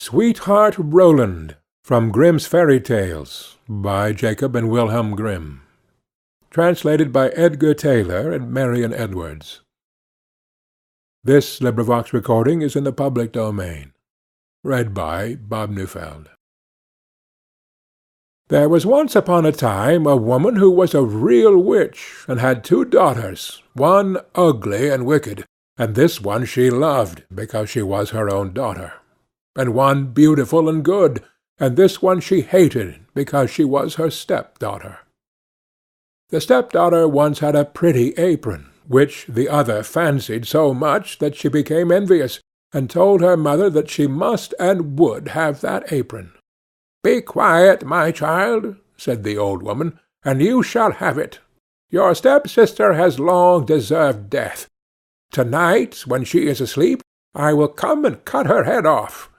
Sweetheart Roland, from Grimm's Fairy Tales, by Jacob and Wilhelm Grimm. Translated by Edgar Taylor and Marion Edwards. This recording is in the public domain. Read by Bob Neufeld. There was once upon a time a woman who was a real witch, and had 2 daughters, one ugly and wicked, and this one she loved, because she was her own daughter, and one beautiful and good, and this one she hated, because she was her step-daughter. The step-daughter once had a pretty apron, which the other fancied so much that she became envious, and told her mother that she must and would have that apron. "Be quiet, my child," said the old woman, "and you shall have it. Your step-sister has long deserved death. To-night, when she is asleep, I will come and cut her head off.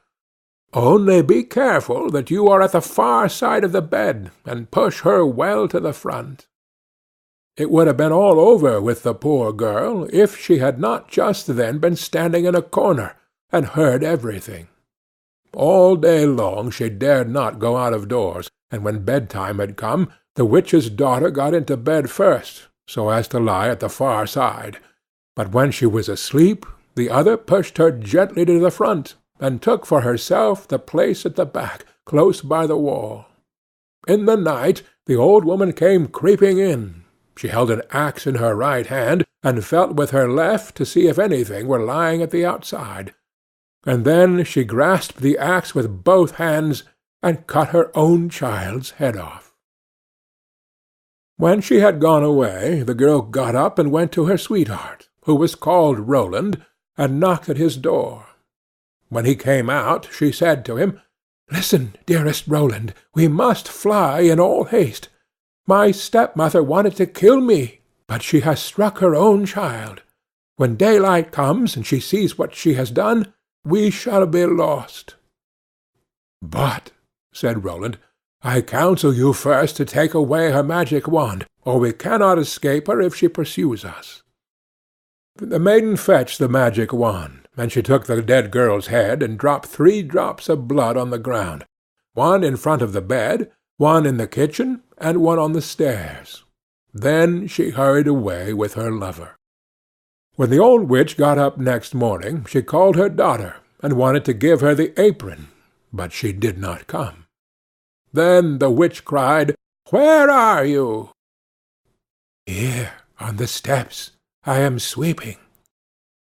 Only be careful that you are at the far side of the bed, and push her well to the front." It would have been all over with the poor girl, if she had not just then been standing in a corner, and heard everything. All day long she dared not go out of doors, and when bedtime had come, the witch's daughter got into bed first, so as to lie at the far side. But when she was asleep, the other pushed her gently to the front, and took for herself the place at the back, close by the wall. In the night the old woman came creeping in. She held an axe in her right hand, and felt with her left to see if anything were lying at the outside. And then she grasped the axe with both hands, and cut her own child's head off. When she had gone away, the girl got up and went to her sweetheart, who was called Roland, and knocked at his door. When he came out, she said to him, "Listen, dearest Roland, we must fly in all haste. My stepmother wanted to kill me, but she has struck her own child. When daylight comes, and she sees what she has done, we shall be lost." "But," said Roland, "I counsel you first to take away her magic wand, or we cannot escape her if she pursues us." The maiden fetched the magic wand, and she took the dead girl's head and dropped 3 drops of blood on the ground, one in front of the bed, one in the kitchen, and one on the stairs. Then she hurried away with her lover. When the old witch got up next morning, she called her daughter, and wanted to give her the apron, but she did not come. Then the witch cried, "Where are you?" "Here, on the steps. I am sweeping,"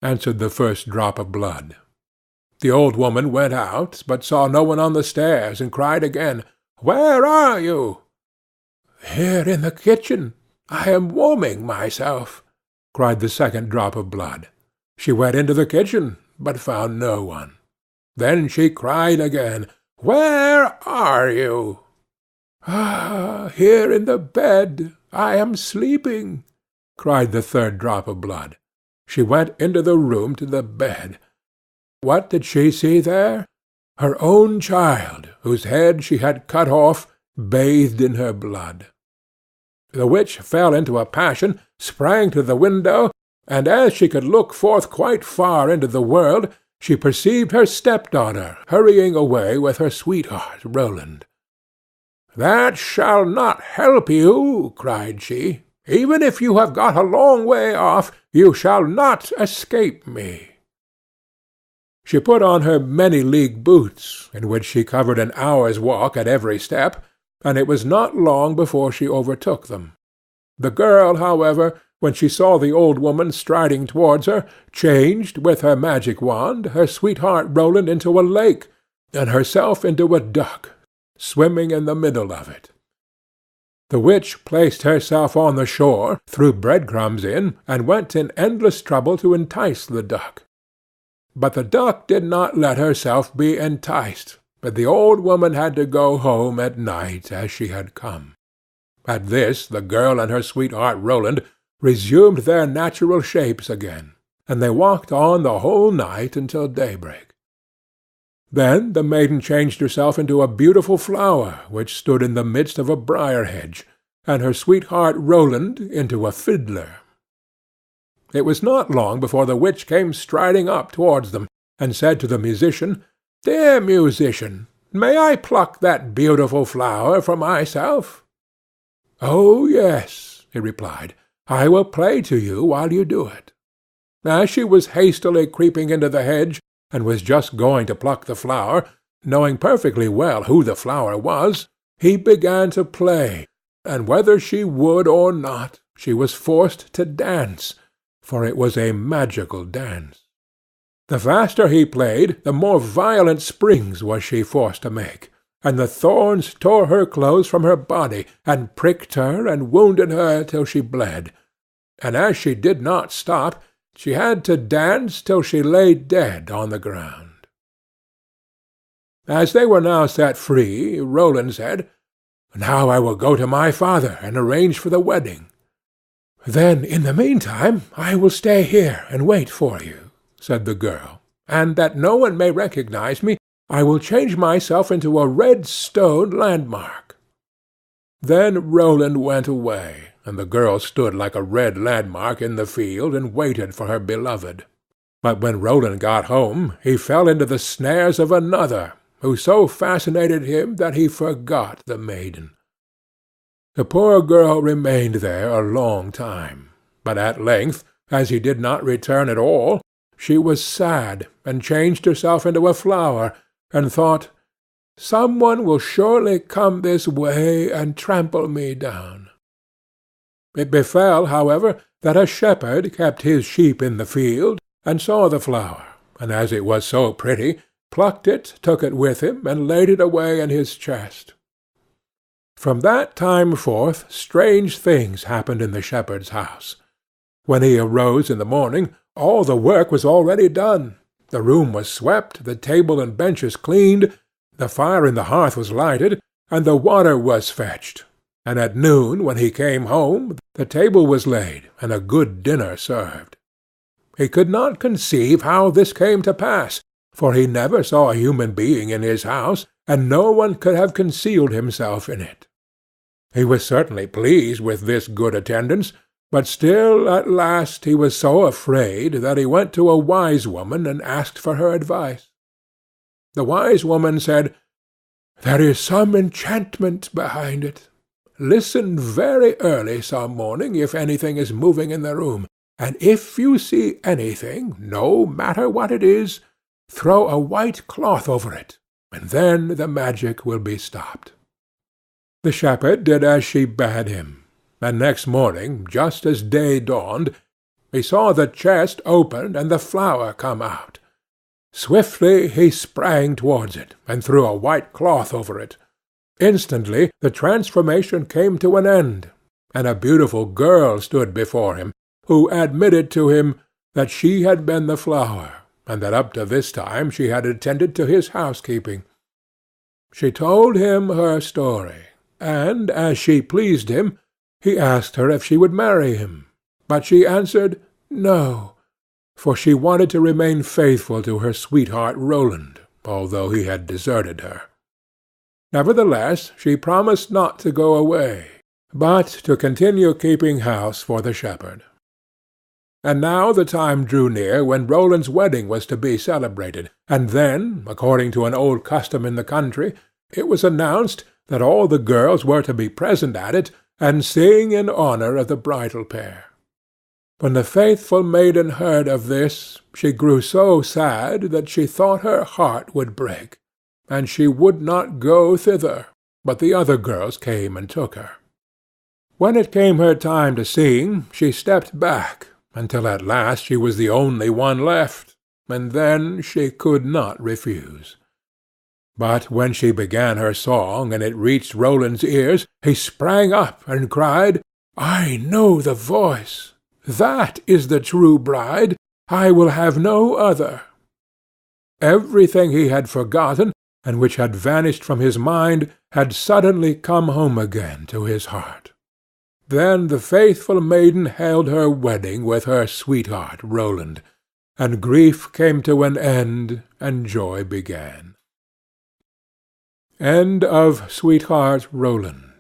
answered the first drop of blood. The old woman went out, but saw no one on the stairs, and cried again, "Where are you?" "Here in the kitchen. I am warming myself," cried the second drop of blood. She went into the kitchen, but found no one. Then she cried again, "Where are you?" "Ah, here in the bed. I am sleeping," cried the third drop of blood. She went into the room to the bed. What did she see there? Her own child, whose head she had cut off, bathed in her blood. The witch fell into a passion, sprang to the window, and as she could look forth quite far into the world, she perceived her stepdaughter hurrying away with her sweetheart Roland. "That shall not help you," cried she. "Even if you have got a long way off, you shall not escape me." She put on her many-league boots, in which she covered an hour's walk at every step, and it was not long before she overtook them. The girl, however, when she saw the old woman striding towards her, changed, with her magic wand, her sweetheart Roland into a lake, and herself into a duck, swimming in the middle of it. The witch placed herself on the shore, threw bread-crumbs in, and went in endless trouble to entice the duck. But the duck did not let herself be enticed, but the old woman had to go home at night as she had come. At this the girl and her sweetheart Roland resumed their natural shapes again, and they walked on the whole night until daybreak. Then the maiden changed herself into a beautiful flower which stood in the midst of a briar hedge, and her sweetheart Roland into a fiddler. It was not long before the witch came striding up towards them, and said to the musician, "Dear musician, may I pluck that beautiful flower for myself?" "Oh, yes," he replied. "I will play to you while you do it." As she was hastily creeping into the hedge, and was just going to pluck the flower, knowing perfectly well who the flower was, he began to play, and whether she would or not, she was forced to dance, for it was a magical dance. The faster he played, the more violent springs was she forced to make, and the thorns tore her clothes from her body, and pricked her and wounded her till she bled, and as she did not stop, she had to dance till she lay dead on the ground. As they were now set free, Roland said, "Now I will go to my father and arrange for the wedding." "Then in the meantime I will stay here and wait for you," said the girl, "and that no one may recognize me, I will change myself into a red stone landmark." Then Roland went away, and the girl stood like a red landmark in the field and waited for her beloved. But when Roland got home, he fell into the snares of another, who so fascinated him that he forgot the maiden. The poor girl remained there a long time, but at length, as he did not return at all, she was sad, and changed herself into a flower, and thought, "Some one will surely come this way and trample me down." It befell, however, that a shepherd kept his sheep in the field, and saw the flower, and as it was so pretty, plucked it, took it with him, and laid it away in his chest. From that time forth strange things happened in the shepherd's house. When he arose in the morning, all the work was already done. The room was swept, the table and benches cleaned, the fire in the hearth was lighted, and the water was fetched. And at noon, when he came home, the table was laid, and a good dinner served. He could not conceive how this came to pass, for he never saw a human being in his house, and no one could have concealed himself in it. He was certainly pleased with this good attendance, but still at last he was so afraid that he went to a wise woman and asked for her advice. The wise woman said, "There is some enchantment behind it. Listen very early some morning if anything is moving in the room, and if you see anything, no matter what it is, throw a white cloth over it, and then the magic will be stopped." The shepherd did as she bade him, and next morning, just as day dawned, he saw the chest opened and the flower come out. Swiftly he sprang towards it, and threw a white cloth over it. Instantly the transformation came to an end, and a beautiful girl stood before him, who admitted to him that she had been the flower, and that up to this time she had attended to his housekeeping. She told him her story, and, as she pleased him, he asked her if she would marry him, but she answered no, for she wanted to remain faithful to her sweetheart Roland, although he had deserted her. Nevertheless, she promised not to go away, but to continue keeping house for the shepherd. And now the time drew near when Roland's wedding was to be celebrated, and then, according to an old custom in the country, it was announced that all the girls were to be present at it, and sing in honor of the bridal pair. When the faithful maiden heard of this, she grew so sad that she thought her heart would break, and she would not go thither, but the other girls came and took her. When it came her time to sing, she stepped back, until at last she was the only one left, and then she could not refuse. But when she began her song, and it reached Roland's ears, he sprang up and cried, "I know the voice! That is the true bride! I will have no other!" Everything he had forgotten, and which had vanished from his mind, had suddenly come home again to his heart. Then the faithful maiden held her wedding with her sweetheart Roland, and grief came to an end, and joy began. End of Sweetheart Roland.